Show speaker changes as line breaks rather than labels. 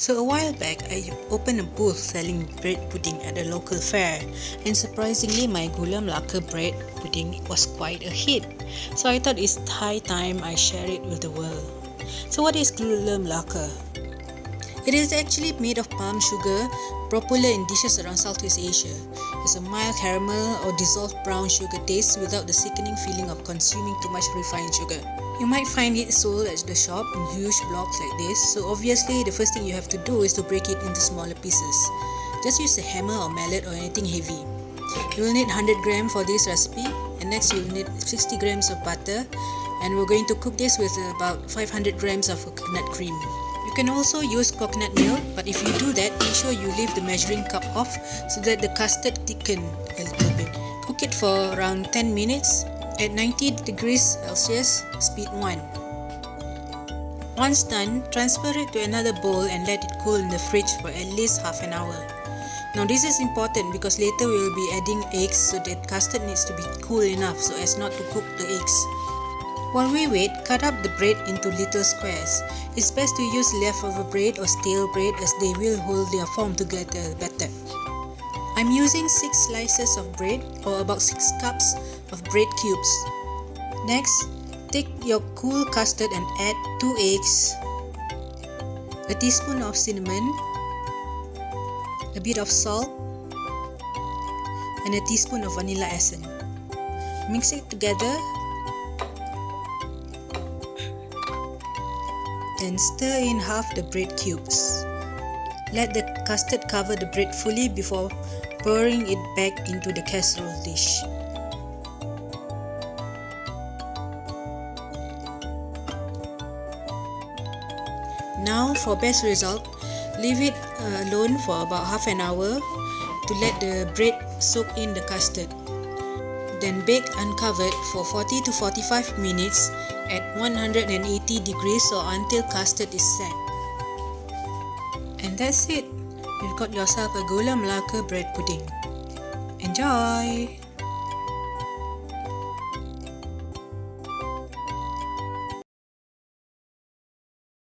So a while back, I opened a booth selling bread pudding at a local fair, and surprisingly my Gula Melaka bread pudding was quite a hit. So I thought it's high time I share it with the world. So what is Gula Melaka? It is actually made of palm sugar, popular in dishes around Southeast Asia. It's a mild caramel or dissolved brown sugar taste without the sickening feeling of consuming too much refined sugar. You might find it sold at the shop in huge blocks like this, so obviously the first thing you have to do is to break it into smaller pieces. Just use a hammer or mallet or anything heavy. You will need 100 grams for this recipe, and next you will need 60 grams of butter, and we're going to cook this with about 500 grams of coconut cream. You can also use coconut milk, but if you do that, make sure you leave the measuring cup off so that the custard thicken a little bit. Cook it for around 10 minutes at 90 degrees Celsius, speed 1. Once done, transfer it to another bowl and let it cool in the fridge for at least half an hour. Now this is important because later we will be adding eggs, so that custard needs to be cool enough so as not to cook the eggs. While we wait, cut up the bread into little squares. It's best to use leftover bread or stale bread as they will hold their form together better. I'm using 6 slices of bread or about 6 cups of bread cubes. Next, take your cool custard and add 2 eggs, a teaspoon of cinnamon, a bit of salt, and a teaspoon of vanilla essence. Mix it together and stir in half the bread cubes. Let the custard cover the bread fully before pouring it back into the casserole dish. Now for best result, leave it alone for about half an hour to let the bread soak in the custard. Then bake uncovered for 40 to 45 minutes at 180 degrees or until custard is set. And that's it. You've got yourself a Gula Melaka bread pudding. Enjoy!